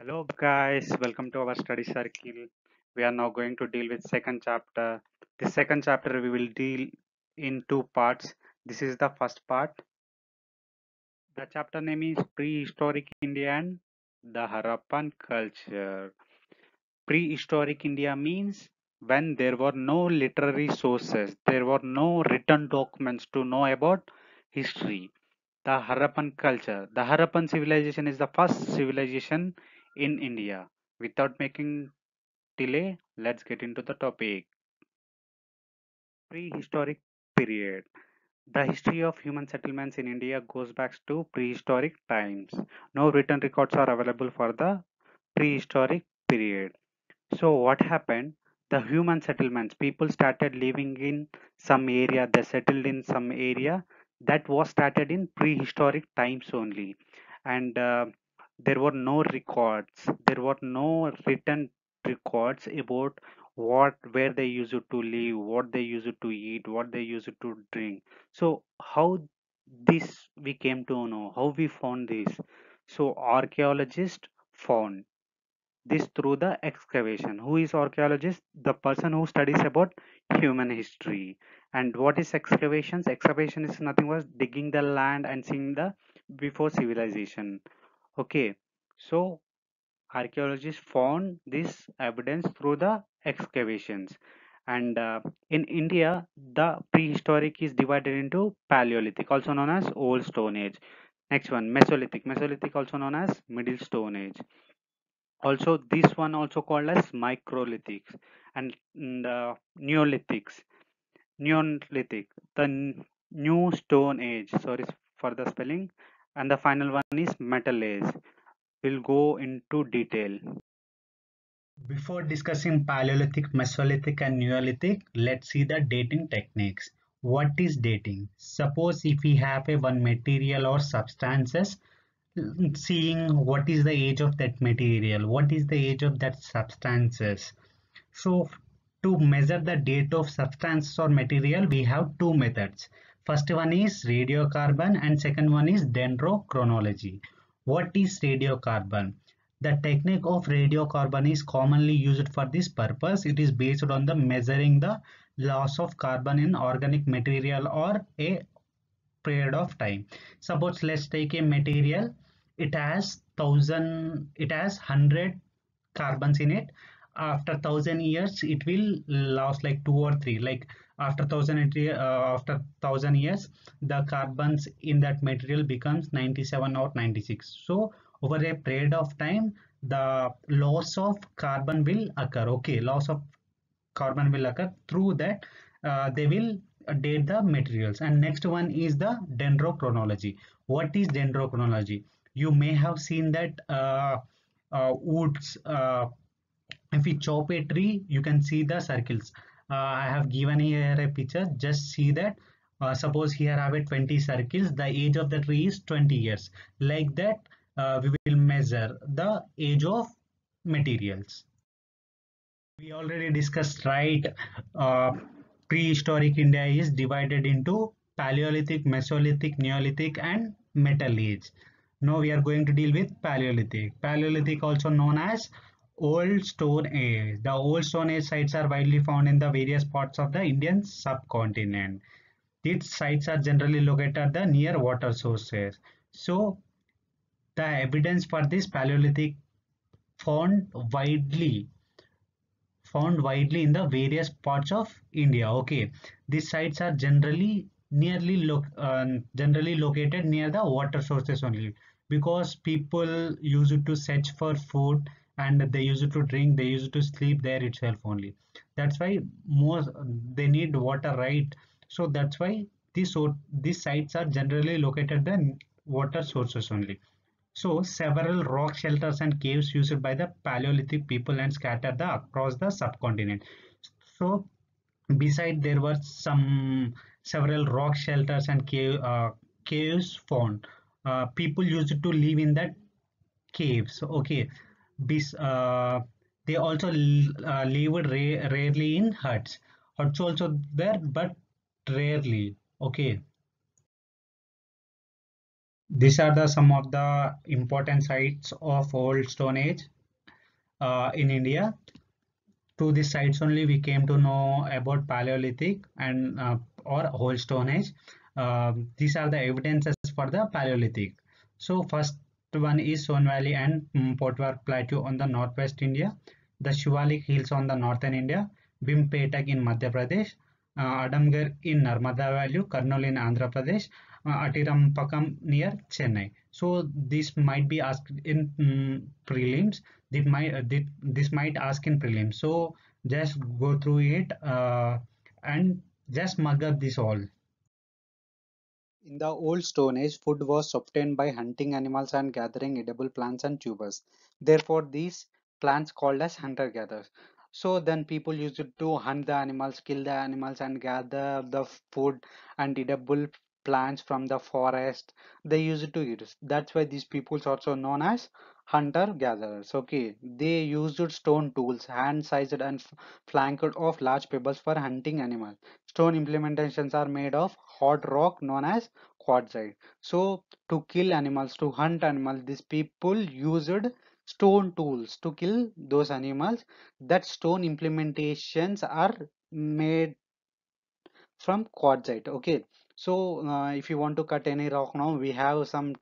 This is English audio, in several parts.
Hello guys, welcome to our study circle. We are now going to deal with second chapter. The second chapter we will deal in two parts. This is the first part. The chapter name is Prehistoric India and the Harappan Culture. Prehistoric India means when there were no literary sources, there were no written documents to know about history. The Harappan culture. The Harappan civilization is the first civilization in India. Without making delay, let's get into the topic. Prehistoric period. The history of human settlements in India goes back to prehistoric times. No written records are available for the prehistoric period. So what happened? The human settlements, people started living in some area, they settled in some area that was started in prehistoric times only. And there were no records, there were no written records about where they used to live, what they used to eat, what they used to drink. So how this we came to know, how we found this? So archaeologists found this through the excavation. Who is archaeologist? The person who studies about human history. And what is excavations? Excavation is nothing but digging the land and seeing the before civilization. Okay, so archaeologists found this evidence through the excavations. And in India, the prehistoric is divided into Paleolithic, also known as Old Stone Age. Next one, Mesolithic. Mesolithic, also known as Middle Stone Age. Also, this one also called as microlithics and Neolithics. Neolithic, the new Stone Age. Sorry for the spelling. And the final one is Metal Age. We'll go into detail. Before discussing Paleolithic, Mesolithic, and Neolithic, let's see the dating techniques. What is dating? Suppose if we have a one material or substances, seeing what is the age of that material, what is the age of that substances. So to measure the date of substance or material, we have two methods. First one is radiocarbon and second one is dendrochronology. What is radiocarbon? The technique of radiocarbon is commonly used for this purpose. It is based on the measuring the loss of carbon in organic material or a period of time. Suppose let's take a material. It has 100 carbons in it. After 1,000 years it will last like two or three, like after 1,000 years the carbons in that material becomes 97 or 96. So over a period of time the loss of carbon will occur. Okay, loss of carbon will occur. Through that they will date the materials. And next one is the dendrochronology. What is dendrochronology? You may have seen that woods, if we chop a tree you can see the circles. I have given here a picture, just see that. Suppose here I have a 20 circles, the age of the tree is 20 years. Like that we will measure the age of materials. We already discussed, right? Uh, Prehistoric India is divided into Paleolithic, Mesolithic, Neolithic, and Metal Age. Now we are going to deal with Paleolithic. Paleolithic, also known as Old Stone Age. The Old Stone Age sites are widely found in the various parts of the Indian subcontinent. These sites are generally located at the near water sources. So the evidence for this Paleolithic found widely widely in the various parts of India. Okay, these sites are generally located near the water sources only, because people use it to search for food and they use it to drink, they use it to sleep there itself only. That's why most they need water, right? So that's why these sites are generally located the water sources only. So several rock shelters and caves used by the Paleolithic people and scattered across the subcontinent. So beside there were some several rock shelters and caves found. People used to live in that caves. Okay, Bes they also lived rarely in huts. Huts also there, but rarely. Okay. These are the some of the important sites of Old Stone Age. in India. To these sites only we came to know about Paleolithic and or whole Stone Age. These are the evidences for the Paleolithic. So first one is Son Valley and Potwar Plateau on the northwest India, the Shivalik Hills on the northern India, Bhimpetak in Madhya Pradesh, Adamgarh in Narmada Valley, Kurnool in Andhra Pradesh, Atirampakam near Chennai. So this might be asked in prelims. This might ask in prelims. So just go through it and just mug up this all. In the old Stone Age, food was obtained by hunting animals and gathering edible plants and tubers. Therefore, these plants called as hunter-gatherers. So then people used to hunt the animals, kill the animals, and gather the food and edible plants from the forest. They used to eat. That's why these peoples also known as hunter-gatherers. Okay, they used stone tools, hand-sized and flanked of large pebbles for hunting animals. Stone implementations are made of hard rock known as quartzite. So to kill animals, to hunt animals, these people used stone tools to kill those animals. That stone implementations are made from quartzite. Okay, so if you want to cut any rock now, we have some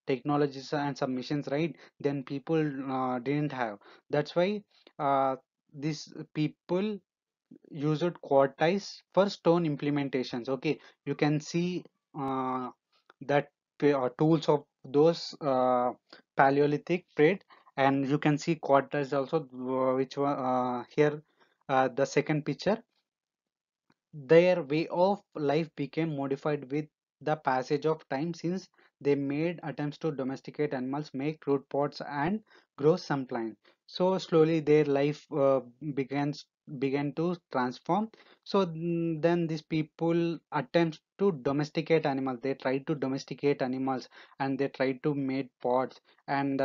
technologies and some machines, right? Then people didn't have. That's why these people used quartz for stone implementations. Okay, you can see that tools of those Paleolithic period, and you can see quartz also, which one here, the second picture. Their way of life became modified with the passage of time since they made attempts to domesticate animals, make fruit pots, and grow some plants. So slowly their life began to transform. So then these people attempt to domesticate animals. They try to domesticate animals and they try to make pots and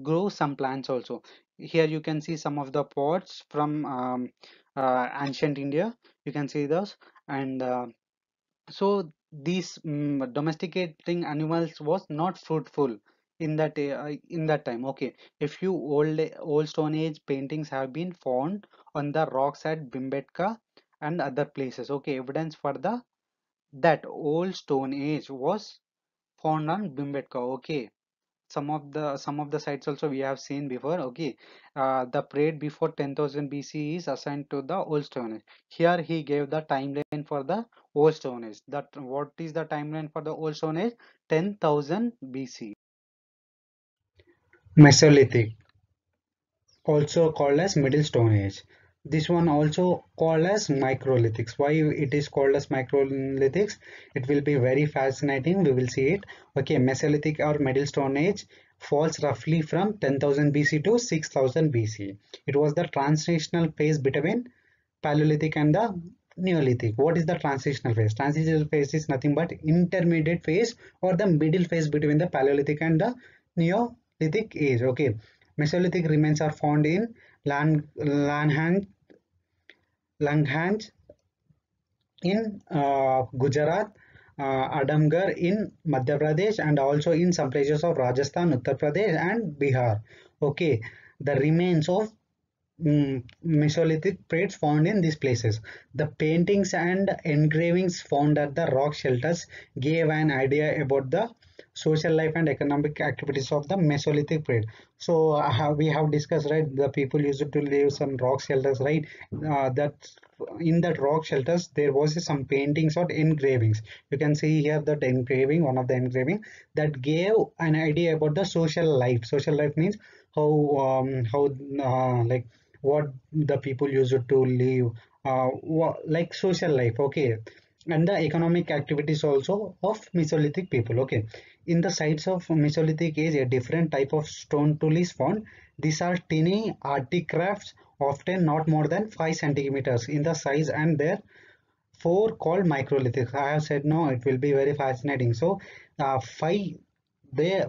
grow some plants also. Here you can see some of the pots from ancient India. You can see those, and so these domesticating animals was not fruitful in that time. Okay, a few old Stone Age paintings have been found on the rocks at Bhimbetka and other places. Okay, evidence for the that old Stone Age was found on Bhimbetka. Okay, some of the sites also we have seen before. Okay, the period before 10,000 BC is assigned to the old Stone Age. Here he gave the timeline for the old Stone Age. That what is the timeline for the old Stone Age? 10,000 BC. Mesolithic, also called as Middle Stone Age. This one also called as Microlithics. Why it is called as Microlithics? It will be very fascinating. We will see it. Okay, Mesolithic or Middle Stone Age falls roughly from 10,000 BC to 6,000 BC. It was the transitional phase between Paleolithic and the Neolithic. What is the transitional phase? Transitional phase is nothing but intermediate phase or the middle phase between the Paleolithic and the Neolithic age. Okay, Mesolithic remains are found in Langhans in Gujarat, Adamgarh in Madhya Pradesh, and also in some places of Rajasthan, Uttar Pradesh, and Bihar. Okay, the remains of Mesolithic plates found in these places. The paintings and engravings found at the rock shelters gave an idea about the social life and economic activities of the Mesolithic period. So we have discussed, right, the people used to live some rock shelters, right? That in that rock shelters there was some paintings or engravings. You can see here that engraving, one of the engraving that gave an idea about the social life. Social life means how like what the people used to live, like social life. Okay, and the economic activities also of Mesolithic people. Okay, in the sites of Mesolithic age, a different type of stone tool is found. These are tiny artifacts, often not more than 5 centimeters in the size, and their four called microlithics. I have said no, it will be very fascinating. So, five they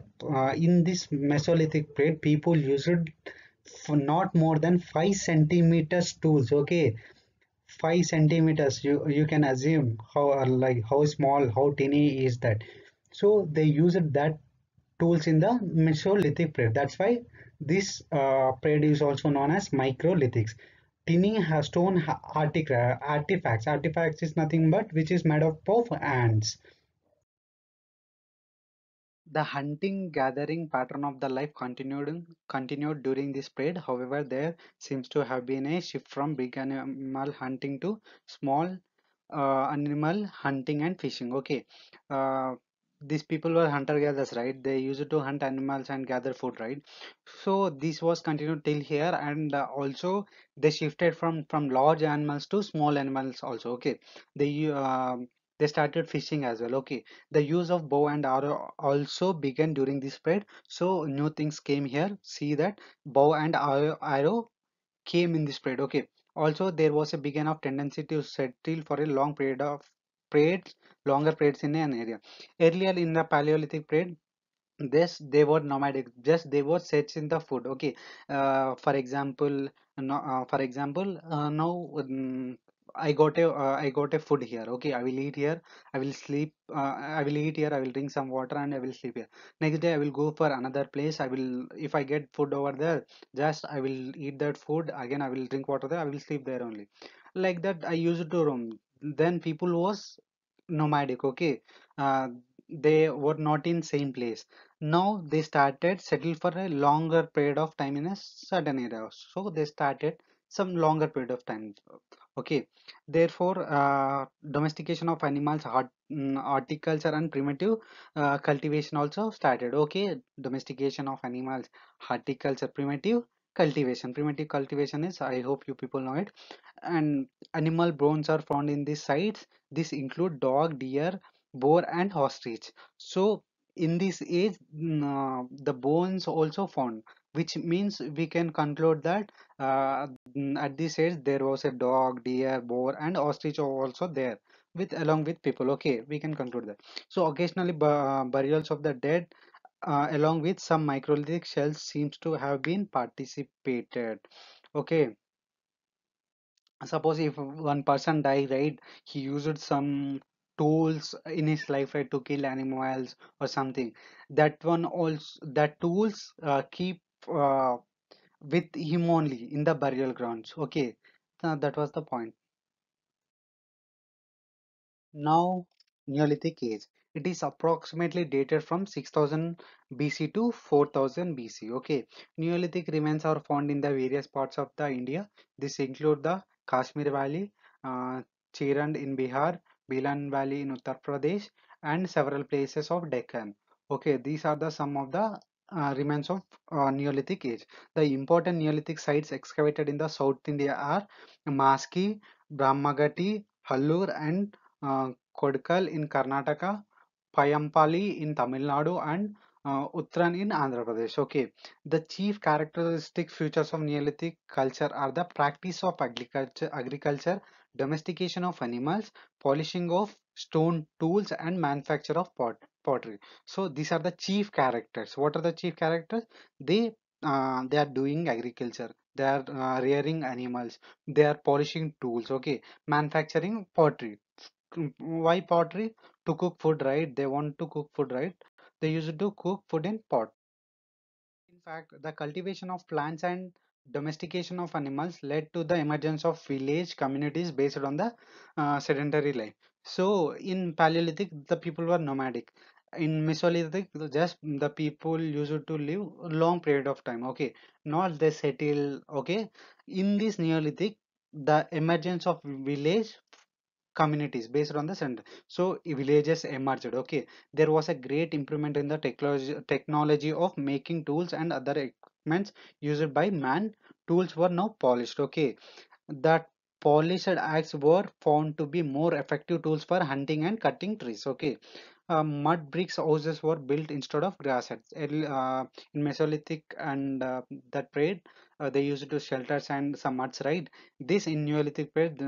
in this Mesolithic period, people used for not more than 5 centimeters tools. Okay, 5 centimeters. You can assume how like how small, how tiny is that. So they used that tools in the Mesolithic period. That's why this period is also known as microlithics. Tiny stone artifacts. Artifacts is nothing but which is made up of ants. The hunting gathering pattern of the life continued during this period. However, there seems to have been a shift from big animal hunting to small animal hunting and fishing. Okay, uh, these people were hunter gatherers, right? They used to hunt animals and gather food, right? So this was continued till here, and also they shifted from large animals to small animals also. Okay, they started fishing as well. Okay, the use of bow and arrow also began during this period. So new things came here. See that bow and arrow came in this period. Okay, also there was a begin of tendency to settle for a long period of periods, longer periods in an area. Earlier in the Paleolithic period, this they were nomadic, just they were searching the food. Okay, for example, no, now I got a food here. Okay, I will eat here, I will sleep, I will eat here, I will drink some water, and I will sleep here. Next day I will go for another place. I will, if I get food over there, just I will eat that food again, I will drink water there, I will sleep there only. Like that I used to roam. Then people was nomadic. Okay, uh, they were not in same place. Now they started settle for a longer period of time in a certain area. So they started some longer period of time. Okay, therefore domestication of animals, horticulture and primitive cultivation also started. Okay, domestication of animals, horticulture, primitive cultivation. Primitive cultivation is, I hope you people know it. And animal bones are found in these sites. This include dog, deer, boar and ostrich. So in this age, the bones also found, which means we can conclude that at this age there was a dog, deer, boar and ostrich are also there with along with people. Okay, we can conclude that. So occasionally burials of the dead along with some microlithic shells seems to have been participated. Okay, suppose if one person died, right, he used some tools in his life, right, to kill animals or something. That one also, that tools keep with him only in the burial grounds. Okay, that was the point. Now, Neolithic age. It is approximately dated from 6000 BC to 4000 BC. Okay, Neolithic remains are found in the various parts of the India. This include the Kashmir Valley, uh, Chirand in Bihar, Bilan Valley in Uttar Pradesh, and several places of Deccan. Okay, these are the some of the remains of Neolithic age. The important Neolithic sites excavated in the South India are Maski, Brahmagati, Hallur, and Kodkal in Karnataka, Payampali in Tamil Nadu, and Uttran in Andhra Pradesh. Okay, the chief characteristic features of Neolithic culture are the practice of agriculture, domestication of animals, polishing of stone tools, and manufacture of pottery. So these are the chief characters. What are the chief characters? They are doing agriculture. They are rearing animals. They are polishing tools. Okay, manufacturing pottery. Why pottery? To cook food, right? They want to cook food, right? They used to cook food in pot. In fact, the cultivation of plants and domestication of animals led to the emergence of village communities based on the sedentary life. So in Paleolithic, the people were nomadic. In Mesolithic, just the people used to live a long period of time. Okay, not they settle. Okay, in this Neolithic, the emergence of village communities based on the center. So villages emerged. Okay, there was a great improvement in the technology of making tools and other equipments used by man. Tools were now polished. Okay, that polished axe were found to be more effective tools for hunting and cutting trees. Okay, mud bricks houses were built instead of grass huts. In Mesolithic and that period, they used to shelters and some huts, right? This in Neolithic period,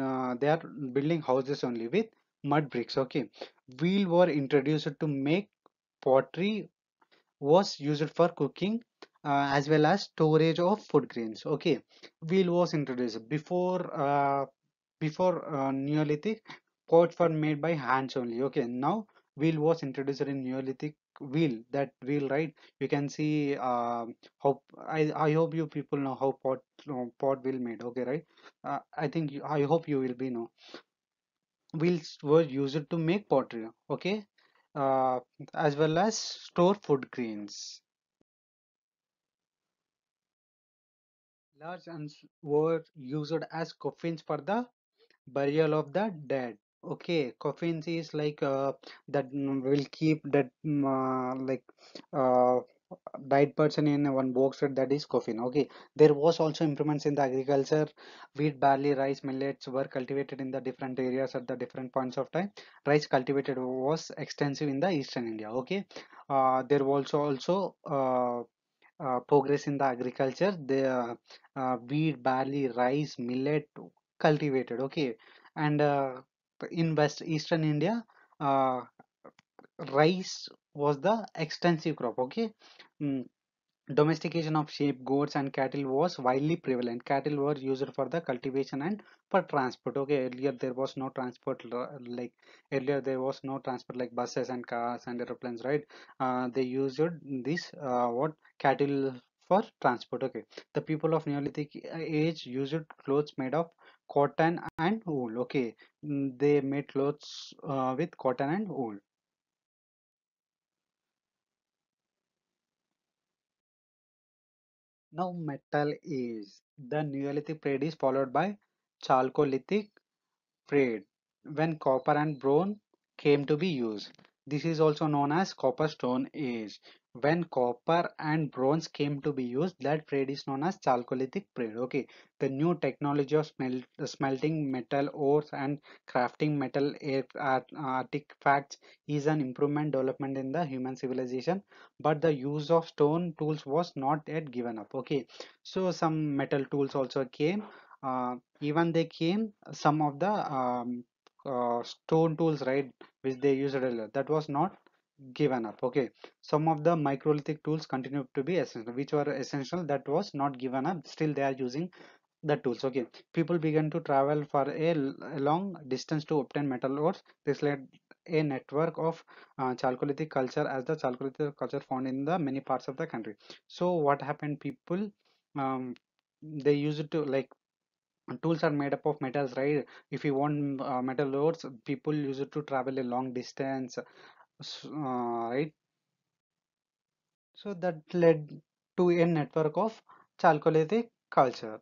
they are building houses only with mud bricks. Okay, wheel were introduced to make pottery was used for cooking as well as storage of food grains. Okay, wheel was introduced before Neolithic. Pots were made by hands only. Okay, now wheel was introduced in Neolithic wheel. That wheel, right? You can see how I hope you people know how pot wheel made. Okay, right? I think I hope you will be know. Wheels were used to make pottery. Okay, uh, as well as store food grains. Large and were used as coffins for the burial of the dead. Okay, coffins is like that will keep that uh, died person in one box, that is coffin. Okay, there was also improvements in the agriculture. Wheat, barley, rice, millets were cultivated in the different areas at the different points of time. Rice cultivated was extensive in the eastern India. Okay, there was also progress in the agriculture. The wheat, barley, rice, millet cultivated. Okay, and in west eastern India, uh, rice was the extensive crop. Okay. Mm, Domestication of sheep, goats, and cattle was widely prevalent. Cattle were used for the cultivation and for transport. Okay, earlier there was no transport like earlier there was no transport like buses and cars and aeroplanes, right? They used this what cattle for transport. Okay, the people of Neolithic age used clothes made of cotton and wool. Okay, they made clothes with cotton and wool. Now metal age. The Neolithic period is followed by Chalcolithic period when copper and bronze came to be used. This is also known as Copper Stone Age. When copper and bronze came to be used, that period is known as Chalcolithic period. Okay, the new technology of smelting metal ores and crafting metal artifacts is an improvement development in the human civilization, but the use of stone tools was not yet given up. Okay, so some metal tools also came. Even they came some of the stone tools, right, which they used earlier, that was not given up. Okay, some of the microlithic tools continued to be essential, which were essential, that was not given up, still they are using the tools. Okay, people began to travel for a long distance to obtain metal ores. This led a network of chalcolithic culture, as the chalcolithic culture found in the many parts of the country. So what happened, people, um, they used to like tools are made up of metals, right? If you want metal ores, people use it to travel a long distance, right? So that led to a network of chalcolithic culture.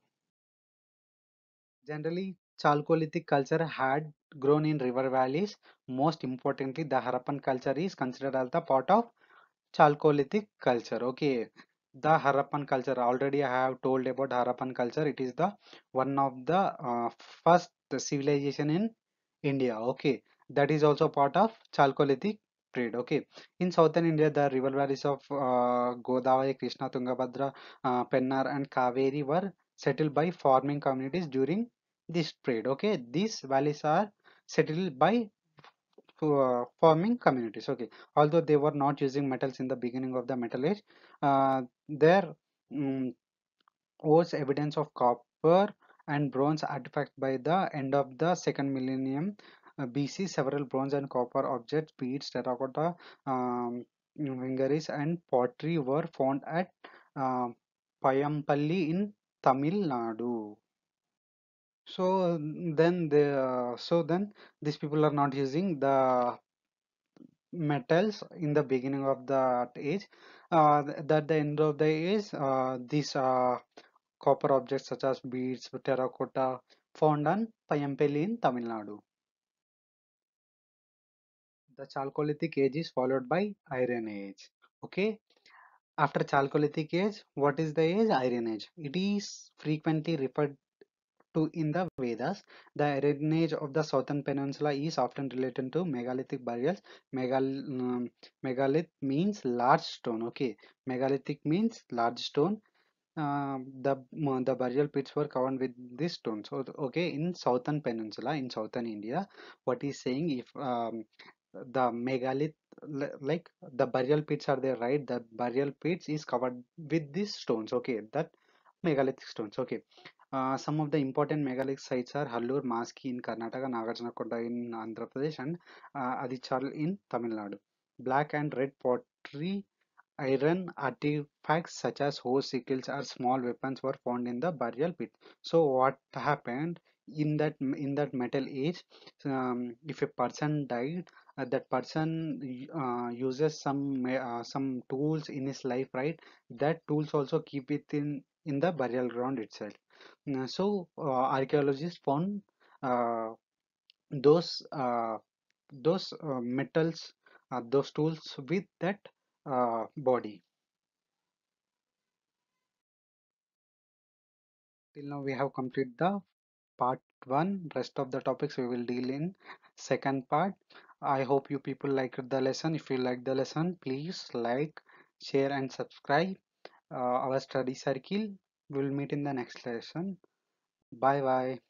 Generally, chalcolithic culture had grown in river valleys. Most importantly, the Harappan culture is considered as the part of Chalcolithic culture. Okay, the Harappan culture. Already I have told about Harappan culture. It is the one of the first civilization in India. Okay, that is also part of Chalcolithic period. Okay, in southern India, the river valleys of Godavari, Krishna, Tungabhadra, Pennar, and Kaveri were settled by farming communities during this period. Okay, these valleys are settled by farming communities. Okay, although they were not using metals in the beginning of the metal age, there mm, was evidence of copper and bronze artifacts by the end of the second millennium BC. Several bronze and copper objects, beads, terracotta, fingeries, and pottery were found at uh, Payampalli in Tamil Nadu. So then these people are not using the metals in the beginning of the age. At the end of the age, these copper objects such as beads, terracotta found on Payampeli in Tamil Nadu. The Chalcolithic age is followed by Iron Age. Okay, after Chalcolithic age, what is the age? Iron Age. It is frequently referred to in the Vedas. The Iron Age of the southern peninsula is often related to megalithic burials. Megalith means large stone. Okay, megalithic means large stone. The burial pits were covered with this stone. So okay, in southern peninsula, in southern India, what is saying, if the megalith, like the burial pits are there, right? The burial pits is covered with these stones. Okay, that megalithic stones. Okay, Some of the important megalithic sites are Hallur Maski in Karnataka, Nagarjunakonda in Andhra Pradesh, and Adichal in Tamil Nadu. Black and red pottery, iron artifacts such as horse sickles or small weapons were found in the burial pit. So what happened in that metal age? If a person died, that person uses some tools in his life, right? That tools also keep it in the burial ground itself. So archaeologists found uh, those uh, those metals, those tools with that body. Till now we have completed the part one. Rest of the topics we will deal in second part. I hope you people liked the lesson. If you like the lesson, please like, share, and subscribe our study circle. We will meet in the next lesson. Bye bye.